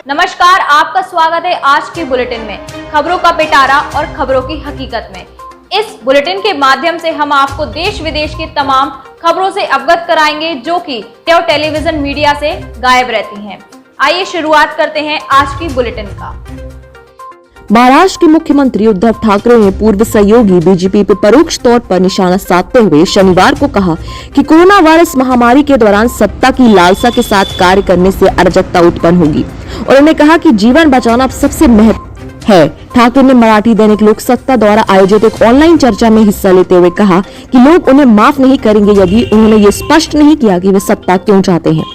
नमस्कार, आपका स्वागत है आज के बुलेटिन में, खबरों का पिटारा और खबरों की हकीकत में। इस बुलेटिन के माध्यम से हम आपको देश विदेश की तमाम खबरों से अवगत कराएंगे जो कि टेलीविजन मीडिया से गायब रहती हैं। आइए शुरुआत करते हैं आज की बुलेटिन का। महाराष्ट्र के मुख्यमंत्री उद्धव ठाकरे ने पूर्व सहयोगी बीजेपी पर परोक्ष तौर पर निशाना साधते हुए शनिवार को कहा कि कोरोना वायरस महामारी के दौरान सत्ता की लालसा के साथ कार्य करने से अराजकता उत्पन्न होगी। उन्होंने कहा कि जीवन बचाना अब सबसे महत्व है। ठाकरे ने मराठी दैनिक लोक सत्ता द्वारा आयोजित एक ऑनलाइन चर्चा में हिस्सा लेते हुए कहा कि लोग उन्हें माफ नहीं करेंगे यदि उन्होंने ये स्पष्ट नहीं किया कि वे सत्ता क्यों चाहते हैं।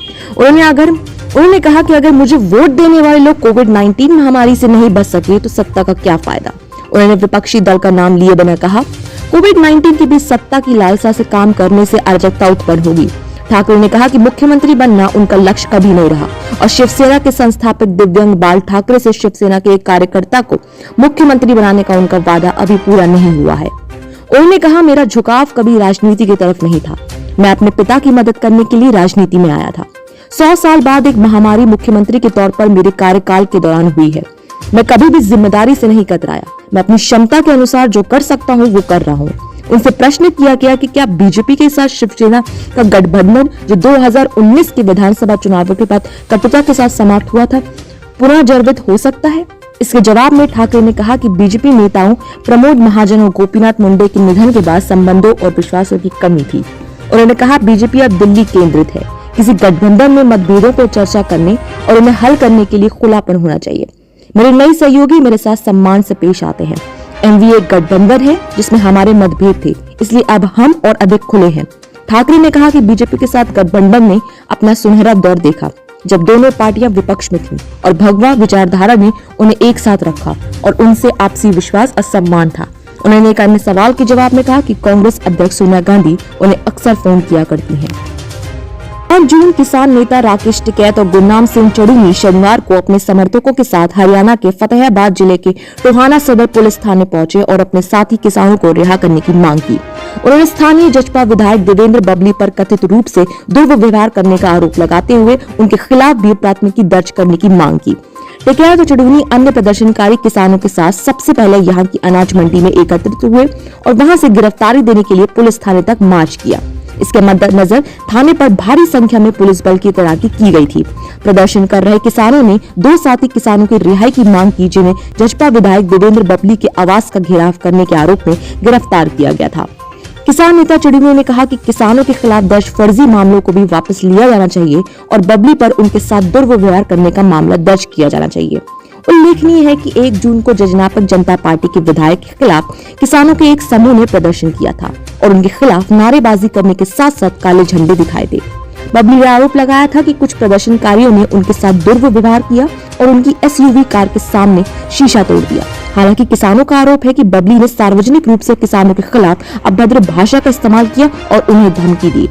उन्होंने कहा कि अगर मुझे वोट देने वाले लोग कोविड-19 महामारी से नहीं बच सके तो सत्ता का क्या फायदा। उन्होंने विपक्षी दल का नाम लिए बिना कहा कोविड-19 के बीच सत्ता की लालसा से काम करने से अराजकता उत्पन्न होगी। ठाकरे ने कहा कि मुख्यमंत्री बनना उनका लक्ष्य कभी नहीं रहा और शिवसेना के संस्थापक दिव्यांग बाल ठाकरे से शिवसेना के एक कार्यकर्ता को मुख्यमंत्री बनाने का उनका वादा अभी पूरा नहीं हुआ है। उन्होंने कहा मेरा झुकाव कभी राजनीति की तरफ नहीं था। मैं अपने पिता की मदद करने के लिए राजनीति में आया था। 100 साल बाद एक महामारी मुख्यमंत्री के तौर पर मेरे कार्यकाल के दौरान हुई है। मैं कभी भी जिम्मेदारी से नहीं कतराया। मैं अपनी क्षमता के अनुसार जो कर सकता हूँ वो कर रहा हूँ। उनसे प्रश्न किया गया कि क्या बीजेपी के साथ शिवसेना का गठबंधन जो 2019 के विधानसभा चुनावों के बाद कटुता के साथ समाप्त हुआ था पुनर्जीवित हो सकता है। इसके जवाब में ठाकरे ने कहा कि बीजेपी नेताओं प्रमोद महाजन और गोपीनाथ मुंडे के निधन के बाद संबंधों और विश्वासों की कमी थी। उन्होंने कहा बीजेपी अब दिल्ली केंद्रित है। किसी गठबंधन में मतभेदों पर चर्चा करने और उन्हें हल करने के लिए खुलापन होना चाहिए। मेरे नए सहयोगी मेरे साथ सम्मान से पेश आते हैं। एनडीए एक गठबंधन है जिसमें हमारे मतभेद थे, इसलिए अब हम और अधिक खुले हैं। ठाकरे ने कहा कि बीजेपी के साथ गठबंधन ने अपना सुनहरा दौर देखा जब दोनों पार्टियां विपक्ष में थीं और भगवा विचारधारा ने उन्हें एक साथ रखा और उनसे आपसी विश्वास और सम्मान था। उन्होंने एक अन्य सवाल के जवाब में कहा कि कांग्रेस अध्यक्ष सोनिया गांधी उन्हें अक्सर फोन किया करती हैं। 5 जून किसान नेता राकेश टिकैत और गुरनाम सिंह चढ़ूनी शनिवार को अपने समर्थकों के साथ हरियाणा के फतेहाबाद जिले के टोहाना सदर पुलिस थाने पहुंचे और अपने साथी किसानों को रिहा करने की मांग की। उन्होंने स्थानीय जजपा विधायक देवेंद्र बबली पर कथित रूप से दुर्व्यवहार करने का आरोप लगाते हुए उनके खिलाफ भी प्राथमिकी दर्ज करने की मांग की। टिकैत और चढ़ूनी अन्य प्रदर्शनकारी किसानों के साथ सबसे पहले यहाँ की अनाज मंडी में एकत्रित हुए और वहाँ से गिरफ्तारी देने के लिए पुलिस थाने तक मार्च किया। इसके मद्देनजर थाने पर भारी संख्या में पुलिस बल की तैनाती की गई थी। प्रदर्शन कर रहे किसानों ने 2 साथी किसानों की रिहाई की मांग की जिन्हें जजपा विधायक देवेंद्र बबली के आवास का घेराव करने के आरोप में गिरफ्तार किया गया था। किसान नेता चढ़ूनी ने कहा कि किसानों के खिलाफ दर्ज फर्जी मामलों को भी वापस लिया जाना चाहिए और बबली पर उनके साथ दुर्व्यवहार करने का मामला दर्ज किया जाना चाहिए। उल्लेखनीय है कि 1 जून को जननायक जनता पार्टी के विधायक के खिलाफ किसानों के एक समूह ने प्रदर्शन किया था और उनके खिलाफ नारेबाजी करने के साथ साथ काले झंडे दिखाए थे। बबली ने आरोप लगाया था कि कुछ प्रदर्शनकारियों ने उनके साथ दुर्व्यवहार किया और उनकी एसयूवी कार के सामने शीशा तोड़ दिया। हालांकि किसानों का आरोप है कि बबली ने सार्वजनिक रूप से किसानों के खिलाफ अभद्र भाषा का इस्तेमाल किया और उन्हें धमकी दी।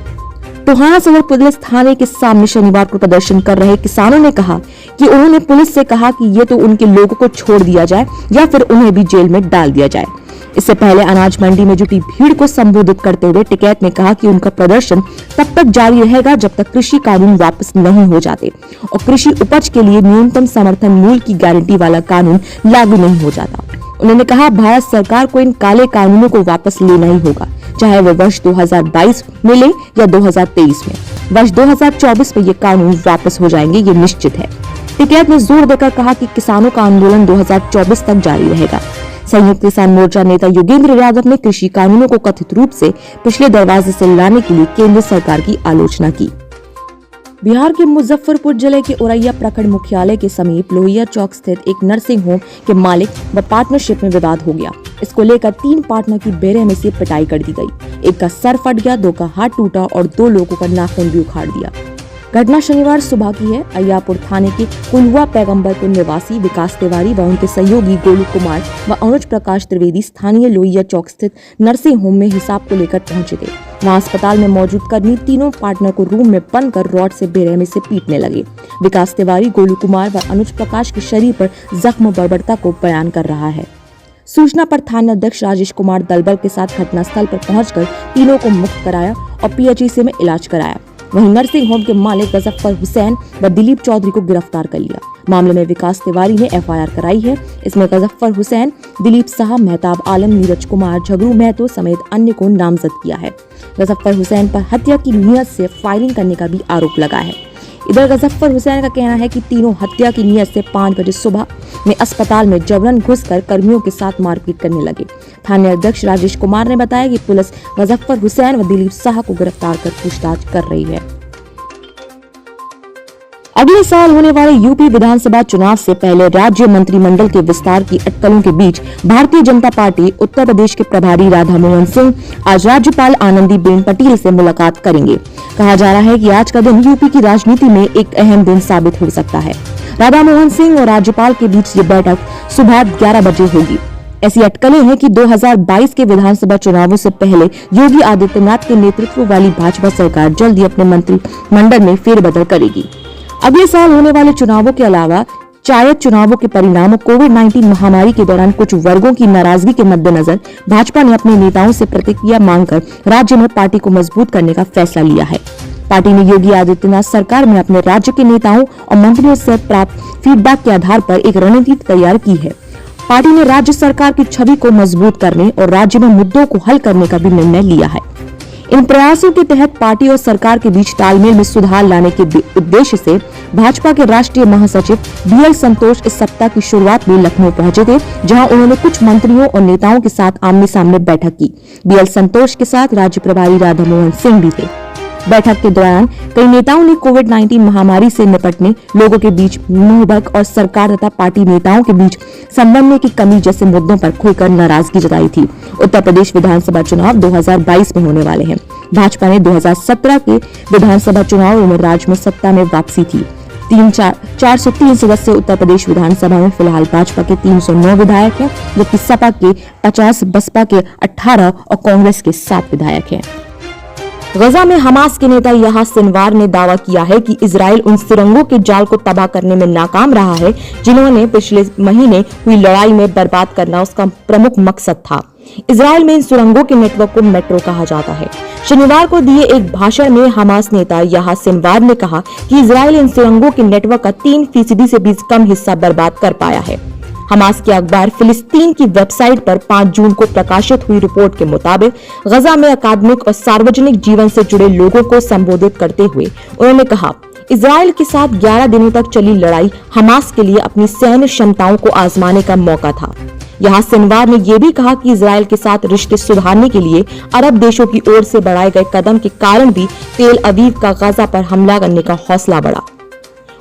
टोहाना सदर पुलिस थाने के सामने शनिवार को प्रदर्शन कर रहे किसानों ने कहा कि उन्होंने पुलिस से कहा कि ये तो उनके लोगों को छोड़ दिया जाए या फिर उन्हें भी जेल में डाल दिया जाए। इससे पहले अनाज मंडी में जुटी भीड़ को संबोधित करते हुए टिकैत ने कहा कि उनका प्रदर्शन तब तक जारी रहेगा जब तक कृषि कानून वापस नहीं हो जाते और कृषि उपज के लिए न्यूनतम समर्थन मूल्य की गारंटी वाला कानून लागू नहीं हो जाता। उन्होंने कहा भारत सरकार को इन काले कानूनों को वापस लेना ही होगा, चाहे वो वर्ष 2022 में ले या 2023 में। वर्ष 2024 में ये कानून वापस हो जाएंगे, ये निश्चित है। टिकैत ने जोर देकर कहा कि किसानों का आंदोलन 2024 तक जारी रहेगा। संयुक्त किसान मोर्चा नेता योगेंद्र यादव ने कृषि कानूनों को कथित रूप से पिछले दरवाजे से लाने के लिए केंद्र सरकार की आलोचना की। बिहार के मुजफ्फरपुर जिले के औरैया प्रखंड मुख्यालय के समीप लोहिया चौक स्थित एक नर्सिंग होम के मालिक व पार्टनरशिप में विवाद हो गया। इसको लेकर 3 पार्टनर की बेरहमी से पिटाई कर दी गई। एक का सर फट गया, 2 का हाथ टूटा और 2 लोगों का नाखून भी उखाड़ दिया। घटना शनिवार सुबह की है। अय्यापुर थाने के कुलवा पैगंबरपुर निवासी विकास तिवारी व उनके सहयोगी गोलू कुमार व अनुज प्रकाश त्रिवेदी स्थानीय लोहिया चौक स्थित नर्सिंग होम में हिसाब को लेकर पहुंचे थे। वहां अस्पताल में मौजूद कर्मी तीनों पार्टनर को रूम में बंद कर रॉड से बेरहमी से पीटने लगे। विकास तिवारी गोलू कुमार व अनुज प्रकाश के शरीर पर जख्म बर्बरता को बयान कर रहा है। सूचना पर थानाध्यक्ष राजेश कुमार दलबल के साथ घटनास्थल पर पहुंचकर तीनों को मुक्त कराया और पीएचसी में इलाज कराया। वहीं नर्सिंग होम के मालिक गजफ्फर हुसैन व दिलीप चौधरी को गिरफ्तार कर लिया। मामले में विकास तिवारी ने एफआईआर कराई है। इसमें गजफ्फर हुसैन, दिलीप साहब, मेहताब आलम, नीरज कुमार, झगरू महतो समेत अन्य को नामजद किया है। गजफ्फर हुसैन पर हत्या की नीयत से फायरिंग करने का भी आरोप लगा है। इधर गजफ्फर हुसैन का कहना है कि तीनों हत्या की नीयत से 5 बजे सुबह में अस्पताल में जबरन घुसकर कर्मियों के साथ मारपीट करने लगे। थाना अध्यक्ष राजेश कुमार ने बताया कि पुलिस गजफ्फर हुसैन व दिलीप शाह को गिरफ्तार कर पूछताछ कर रही है। अगले साल होने वाले यूपी विधानसभा चुनाव से पहले राज्य मंत्रिमंडल के विस्तार की अटकलों के बीच भारतीय जनता पार्टी उत्तर प्रदेश के प्रभारी राधा मोहन सिंह आज राज्यपाल आनंदीबेन पटेल से मुलाकात करेंगे। कहा जा रहा है कि आज का दिन यूपी की राजनीति में एक अहम दिन साबित हो सकता है। राधा मोहन सिंह और राज्यपाल के बीच ये बैठक सुबह 11 बजे होगी। ऐसी अटकलें हैं कि 2022 के विधानसभा चुनावों से पहले योगी आदित्यनाथ के नेतृत्व वाली भाजपा सरकार जल्द ही अपने मंत्रिमंडल में फेरबदल करेगी। अगले साल होने वाले चुनावों के अलावा चायद चुनावों के परिणाम कोविड-19 महामारी के दौरान कुछ वर्गों की नाराजगी के मद्देनजर भाजपा ने अपने नेताओं से प्रतिक्रिया मांगकर राज्य में पार्टी को मजबूत करने का फैसला लिया है। पार्टी ने योगी आदित्यनाथ सरकार में अपने राज्य के नेताओं और मंत्रियों से प्राप्त फीडबैक के आधार पर एक रणनीति तैयार की है। पार्टी ने राज्य सरकार की छवि को मजबूत करने और राज्य में मुद्दों को हल करने का भी निर्णय लिया है। इन प्रयासों के तहत पार्टी और सरकार के बीच तालमेल में सुधार लाने के उद्देश्य से भाजपा के राष्ट्रीय महासचिव बीएल संतोष इस सप्ताह की शुरुआत में लखनऊ पहुंचे थे, जहां उन्होंने कुछ मंत्रियों और नेताओं के साथ आमने सामने बैठक की। बीएल संतोष के साथ राज्य प्रभारी राधा मोहन सिंह भी थे। बैठक के दौरान कई नेताओं ने कोविड-19 महामारी से निपटने, लोगों के बीच मुंहभक और सरकार तथा पार्टी नेताओं के बीच समन्वय की कमी जैसे मुद्दों पर खुलकर नाराजगी जताई थी। उत्तर प्रदेश विधानसभा चुनाव 2022 में होने वाले हैं। भाजपा ने 2017 के विधानसभा चुनाव में राज्य में सत्ता में वापसी थी। 403 सदस्य उत्तर प्रदेश विधानसभा में फिलहाल भाजपा के 309 विधायक हैं, जबकि सपा के 50, बसपा के 18 और कांग्रेस के 7 विधायक हैं। गजा में हमास के नेता याह्या सिनवार ने दावा किया है कि इजराइल उन सुरंगों के जाल को तबाह करने में नाकाम रहा है जिन्होंने पिछले महीने हुई लड़ाई में बर्बाद करना उसका प्रमुख मकसद था। इजराइल में इन सुरंगों के नेटवर्क को मेट्रो कहा जाता है। शनिवार को दिए एक भाषण में हमास नेता याह्या सिनवार ने कहा कि इजराइल इन सुरंगों के नेटवर्क का 3% से भी कम हिस्सा बर्बाद कर पाया है। हमास के अखबार फिलिस्तीन की वेबसाइट पर 5 जून को प्रकाशित हुई रिपोर्ट के मुताबिक गजा में अकादमिक और सार्वजनिक जीवन से जुड़े लोगों को संबोधित करते हुए उन्होंने कहा, इजराइल के साथ 11 दिनों तक चली लड़ाई हमास के लिए अपनी सैन्य क्षमताओं को आजमाने का मौका था। यहाँ सिनवार ने यह भी कहा कि इजराइल के साथ रिश्ते सुधारने के लिए अरब देशों की ओर से बढ़ाए गए कदम के कारण भी तेल अवीव का गजा पर हमला करने का हौसला बढ़ा।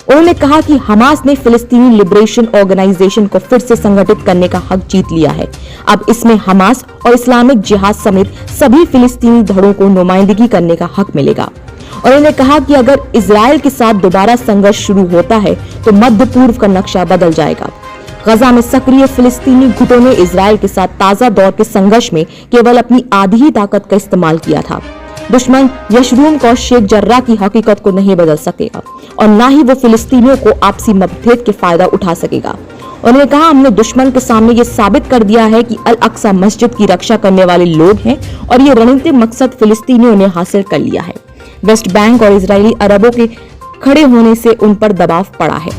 उन्होंने कहा कि हमास ने फिलिस्तीनी लिबरेशन ऑर्गेनाइजेशन को फिर से संगठित करने का हक जीत लिया है। अब इसमें हमास और इस्लामिक जिहाद समेत सभी फिलिस्तीनी धड़ों को नुमाइंदगी करने का हक मिलेगा। उन्होंने कहा कि अगर इजराइल के साथ दोबारा संघर्ष शुरू होता है तो मध्य पूर्व का नक्शा बदल जाएगा। गजा में सक्रिय फिलिस्तीनी गुटों ने इजराइल के साथ ताजा दौर के संघर्ष में केवल अपनी आधी ही ताकत का इस्तेमाल किया था। दुश्मन यशरूम और शेख जर्रा की हकीकत को नहीं बदल सकेगा और न ही वो फिलिस्तीनियों को आपसी मतभेद के फायदा उठा सकेगा। उन्होंने कहा, हमने दुश्मन के सामने ये साबित कर दिया है कि अल अक्सा मस्जिद की रक्षा करने वाले लोग हैं और ये रणनीतिक मकसद फिलिस्तीनियों ने हासिल कर लिया है। वेस्ट बैंक और इजरायली अरबों के खड़े होने से उन पर दबाव पड़ा है।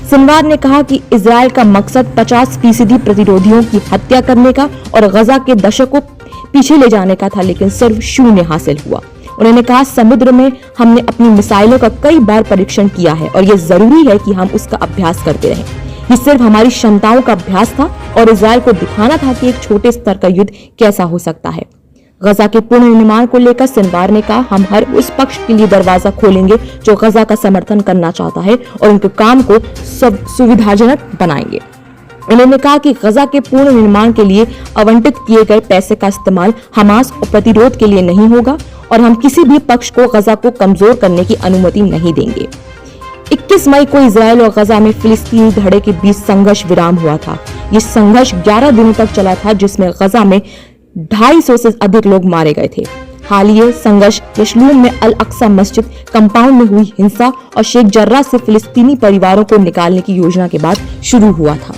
सिनवार ने कहा कि इजराइल का मकसद 50% प्रतिरोधियों की हत्या करने का और गजा के दशक को पीछे ले जाने का था, लेकिन सिर्फ 0 हासिल हुआ। उन्होंने कहा, समुद्र में हमने अपनी मिसाइलों का कई बार परीक्षण किया है और ये जरूरी है कि हम उसका अभ्यास करते रहें। ये सिर्फ हमारी क्षमताओं का अभ्यास था और इजराइल को दिखाना था कि एक छोटे स्तर का युद्ध कैसा हो सकता है। गजा के पुनर्निर्माण को लेकर सिनवार ने कहा, हम हर उस पक्ष के लिए दरवाजा खोलेंगे जो गजा का समर्थन करना चाहता है और उनके काम को सुविधाजनक बनाएंगे। उन्होंने कहा कि गजा के पूर्ण निर्माण के लिए आवंटित किए गए पैसे का इस्तेमाल हमास और प्रतिरोध के लिए नहीं होगा और हम किसी भी पक्ष को गजा को कमजोर करने की अनुमति नहीं देंगे। 21 मई को इजराइल और गजा में फिलिस्तीनी धड़े के बीच संघर्ष विराम हुआ था। ये संघर्ष 11 दिनों तक चला था, जिसमें गजा में 250 से अधिक लोग मारे गए थे। हालिया संघर्ष यशलूम में अल अक्सा मस्जिद कंपाउंड में हुई हिंसा और शेख जर्रा से फिलिस्तीनी परिवारों को निकालने की योजना के बाद शुरू हुआ था।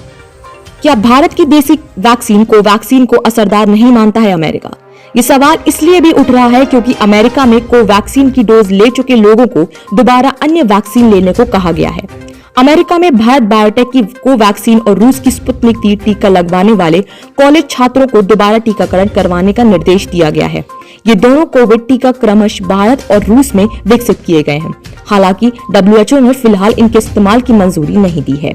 क्या भारत की देसी वैक्सीन को असरदार नहीं मानता है अमेरिका? ये सवाल इसलिए भी उठ रहा है क्योंकि अमेरिका में कोवैक्सीन की डोज ले चुके लोगों को दोबारा अन्य वैक्सीन लेने को कहा गया है। अमेरिका में भारत बायोटेक की कोवैक्सीन और रूस की स्पुतनिक V टीका लगवाने वाले कॉलेज छात्रों को दोबारा टीकाकरण करवाने का निर्देश दिया गया है। ये दोनों कोविड टीका क्रमश भारत और रूस में विकसित किए गए हैं। हालांकि WHO ने फिलहाल इनके इस्तेमाल की मंजूरी नहीं दी है।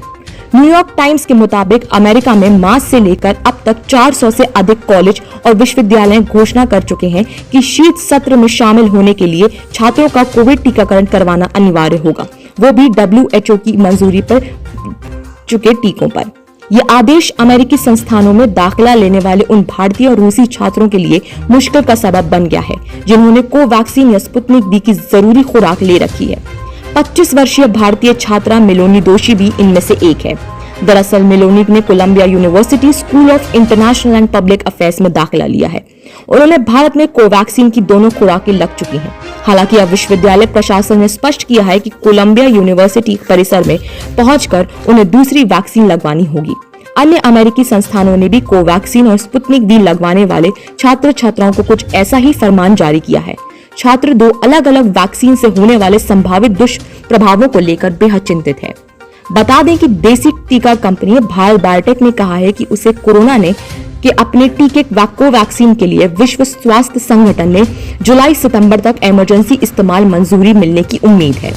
न्यूयॉर्क टाइम्स के मुताबिक अमेरिका में मार्च से लेकर अब तक 400 से अधिक कॉलेज और विश्वविद्यालय घोषणा कर चुके हैं कि शीत सत्र में शामिल होने के लिए छात्रों का कोविड टीकाकरण करवाना अनिवार्य होगा, वो भी WHO की मंजूरी पर चुके टीकों पर। ये आदेश अमेरिकी संस्थानों में दाखिला लेने वाले उन भारतीय और रूसी छात्रों के लिए मुश्किल का सबब बन गया है जिन्होंने कोवैक्सीन या स्पुतनिक V की जरूरी खुराक ले रखी है। 25 वर्षीय भारतीय छात्रा मेलोनी दोशी भी इनमें से एक है। दरअसल मेलोनी ने Columbia University School of International and Public Affairs में दाखिला लिया है। उन्होंने भारत में कोवैक्सीन की दोनों खुराकें लग चुकी हैं। हालांकि अब विश्वविद्यालय प्रशासन ने स्पष्ट किया है कि कोलंबिया यूनिवर्सिटी परिसर में पहुंचकर उन्हें दूसरी वैक्सीन लगवानी होगी। अन्य अमेरिकी संस्थानों ने भी कोवैक्सीन और स्पुतनिक V लगवाने वाले छात्र छात्राओं को कुछ ऐसा ही फरमान जारी किया है। छात्र 2 अलग अलग वैक्सीन से होने वाले संभावित दुष्प्रभावों को लेकर बेहद चिंतित है। बता दें कि देसी टीका कंपनी भारत बायोटेक ने कहा है कि उसे कोरोना ने के अपने टीके कोवैक्सीन के लिए विश्व स्वास्थ्य संगठन में जुलाई-सितंबर तक इमरजेंसी इस्तेमाल मंजूरी मिलने की उम्मीद है।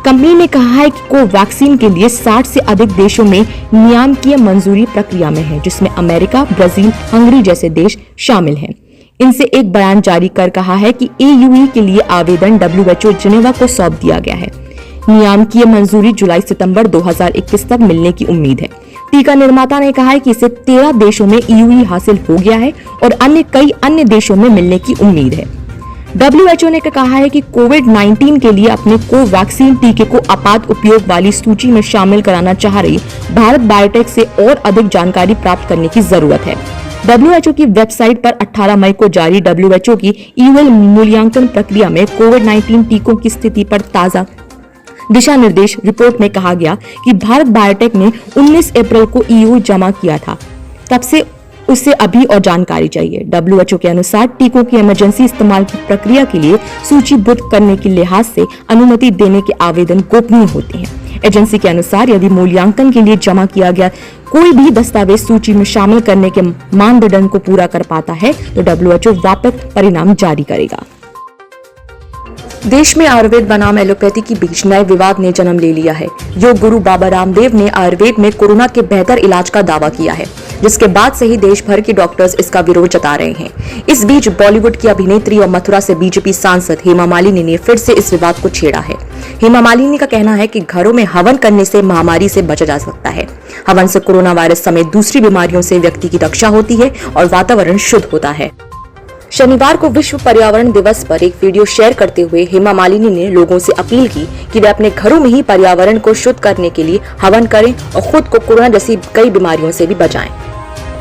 कंपनी ने कहा है कि कोवैक्सीन के लिए 60 से अधिक देशों में नियामकीय मंजूरी प्रक्रिया में है, जिसमें अमेरिका, ब्राजील, हंगरी जैसे देश शामिल हैं। इनसे एक बयान जारी कर कहा है कि AUE के लिए आवेदन WHO जिनेवा को सौंप दिया गया है। नियामकीय मंजूरी जुलाई-सितंबर 2021 तक मिलने की उम्मीद है। टीका निर्माता ने कहा है कि इसे 13 देशों में EUE हासिल हो गया है और कई अन्य देशों में मिलने की उम्मीद है। WHO ने कहा है कि कोविड-19 के लिए अपने कोवैक्सीन टीके को आपात उपयोग वाली सूची में शामिल कराना चाह रही भारत बायोटेक से और अधिक जानकारी प्राप्त करने की जरूरत है। WHO की वेबसाइट पर 18 मई को जारी WHO की EUL मूल्यांकन प्रक्रिया में कोविड-19 टीकों की स्थिति पर ताजा दिशा निर्देश रिपोर्ट में कहा गया कि भारत बायोटेक ने 19 अप्रैल को EU जमा किया था। तब से उसे अभी और जानकारी चाहिए। WHO के अनुसार टीकों की इमरजेंसी इस्तेमाल की प्रक्रिया के लिए सूचीबद्ध करने के लिहाज से अनुमति देने के आवेदन गोपनीय होते हैं। एजेंसी के अनुसार यदि मूल्यांकन के लिए जमा किया गया कोई भी दस्तावेज सूची में शामिल करने के मानदंड को पूरा कर पाता है तो WHO व्यापक परिणाम जारी करेगा। देश में आयुर्वेद बनाम एलोपैथी के बीच नए विवाद ने जन्म ले लिया है। योग गुरु बाबा रामदेव ने आयुर्वेद में कोरोना के बेहतर इलाज का दावा किया है, जिसके बाद से ही देश भर के डॉक्टर्स इसका विरोध जता रहे हैं। इस बीच बॉलीवुड की अभिनेत्री और मथुरा से बीजेपी सांसद हेमा मालिनी ने फिर से इस विवाद को छेड़ा है। हेमा मालिनी का कहना है कि घरों में हवन करने से महामारी से बचा जा सकता है। हवन से कोरोना वायरस समेत दूसरी बीमारियों से व्यक्ति की रक्षा होती है और वातावरण शुद्ध होता है। शनिवार को विश्व पर्यावरण दिवस पर एक वीडियो शेयर करते हुए हेमा मालिनी ने लोगों से अपील की कि वे अपने घरों में ही पर्यावरण को शुद्ध करने के लिए हवन करें और खुद को कोरोना जैसी कई बीमारियों से भी बचाएं।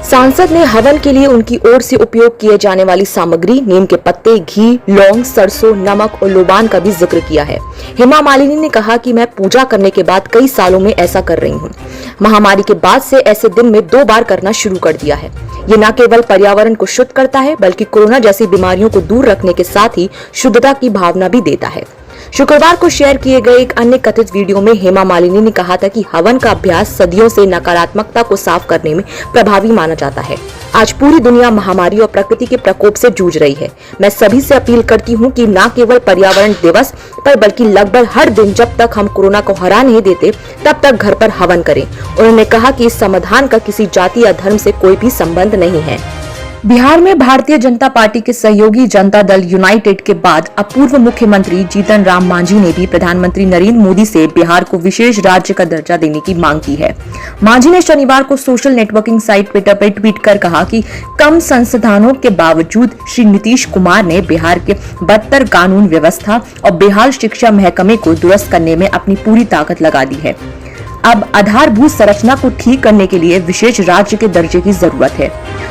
सांसद ने हवन के लिए उनकी ओर से उपयोग किए जाने वाली सामग्री नीम के पत्ते, घी, लौंग, सरसों, नमक और लोबान का भी जिक्र किया है। हेमा मालिनी ने कहा कि मैं पूजा करने के बाद कई सालों में ऐसा कर रही हूँ। महामारी के बाद से ऐसे दिन में 2 बार करना शुरू कर दिया है। ये न केवल पर्यावरण को शुद्ध करता है बल्कि कोरोना जैसी बीमारियों को दूर रखने के साथ ही शुद्धता की भावना भी देता है। शुक्रवार को शेयर किए गए एक अन्य कथित वीडियो में हेमा मालिनी ने कहा था कि हवन का अभ्यास सदियों से नकारात्मकता को साफ करने में प्रभावी माना जाता है। आज पूरी दुनिया महामारी और प्रकृति के प्रकोप से जूझ रही है। मैं सभी से अपील करती हूँ कि न केवल पर्यावरण दिवस पर बल्कि लगभग हर दिन जब तक हम कोरोना को हरा नहीं देते तब तक घर पर हवन करें। उन्होंने कहा कि इस समाधान का किसी जाति या धर्म से कोई भी संबंध नहीं है। बिहार में भारतीय जनता पार्टी के सहयोगी जनता दल यूनाइटेड के बाद अब पूर्व मुख्यमंत्री जीतन राम मांझी ने भी प्रधानमंत्री नरेंद्र मोदी से बिहार को विशेष राज्य का दर्जा देने की मांग की है। मांझी ने शनिवार को सोशल नेटवर्किंग साइट ट्विटर पर ट्वीट कर कहा कि कम संसाधनों के बावजूद श्री नीतीश कुमार ने बिहार के बदतर कानून व्यवस्था और बेहाल शिक्षा महकमे को दुरुस्त करने में अपनी पूरी ताकत लगा दी है। अब आधारभूत संरचना को ठीक करने के लिए विशेष राज्य के दर्जे की जरूरत है।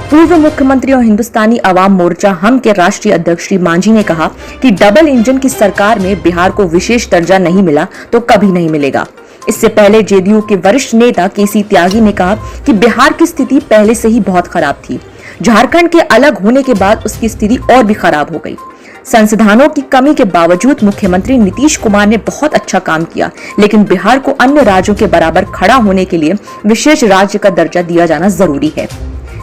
पूर्व मुख्यमंत्री और हिंदुस्तानी अवाम मोर्चा हम के राष्ट्रीय अध्यक्ष श्री मांझी ने कहा कि डबल इंजन की सरकार में बिहार को विशेष दर्जा नहीं मिला तो कभी नहीं मिलेगा। इससे पहले जेडीयू के वरिष्ठ नेता केसी त्यागी ने कहा कि बिहार की स्थिति पहले से ही बहुत खराब थी। झारखंड के अलग होने के बाद उसकी स्थिति और भी खराब हो गई। संसाधनों की कमी के बावजूद मुख्यमंत्री नीतीश कुमार ने बहुत अच्छा काम किया, लेकिन बिहार को अन्य राज्यों के बराबर खड़ा होने के लिए विशेष राज्य का दर्जा दिया जाना जरूरी है।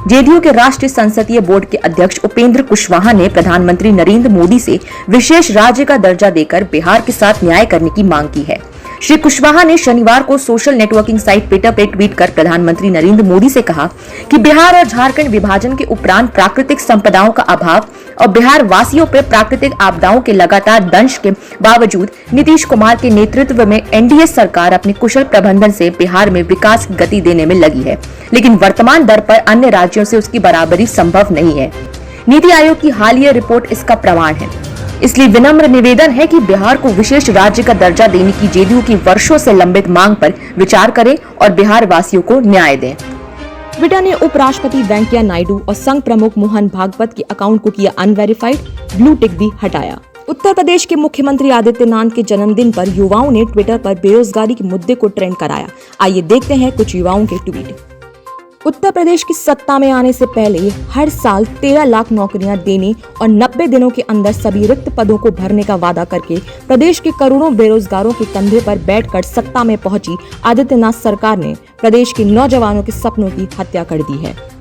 जेडीयू के राष्ट्रीय संसदीय बोर्ड के अध्यक्ष उपेंद्र कुशवाहा ने प्रधानमंत्री नरेंद्र मोदी से विशेष राज्य का दर्जा देकर बिहार के साथ न्याय करने की मांग की है। श्री कुशवाहा ने शनिवार को सोशल नेटवर्किंग साइट ट्विटर पर ट्वीट कर प्रधानमंत्री नरेंद्र मोदी से कहा कि बिहार और झारखंड विभाजन के उपरांत प्राकृतिक संपदाओं का अभाव और बिहार वासियों पर प्राकृतिक आपदाओं के लगातार दंश के बावजूद नीतीश कुमार के नेतृत्व में एनडीए सरकार अपने कुशल प्रबंधन से बिहार में विकास की गति देने में लगी है, लेकिन वर्तमान दर पर अन्य राज्यों से उसकी बराबरी संभव नहीं है। नीति आयोग की हालिया रिपोर्ट इसका प्रमाण है। इसलिए विनम्र निवेदन है कि बिहार को विशेष राज्य का दर्जा देने की जेडीयू की वर्षों से लंबित मांग पर विचार करें और बिहार वासियों को न्याय दें। ट्विटर ने उपराष्ट्रपति वेंकैया नायडू और संघ प्रमुख मोहन भागवत के अकाउंट को किया अनवेरिफाइड, ब्लू टिक भी हटाया। उत्तर प्रदेश के मुख्यमंत्री आदित्यनाथ के जन्मदिन पर युवाओं ने ट्विटर पर बेरोजगारी के मुद्दे को ट्रेंड कराया। आइए देखते हैं कुछ युवाओं के ट्वीट। उत्तर प्रदेश की सत्ता में आने से पहले हर साल 13 लाख नौकरियां देने और 90 दिनों के अंदर सभी रिक्त पदों को भरने का वादा करके प्रदेश के करोड़ों बेरोजगारों के कंधे पर बैठकर सत्ता में पहुंची आदित्यनाथ सरकार ने प्रदेश के नौजवानों के सपनों की हत्या कर दी है।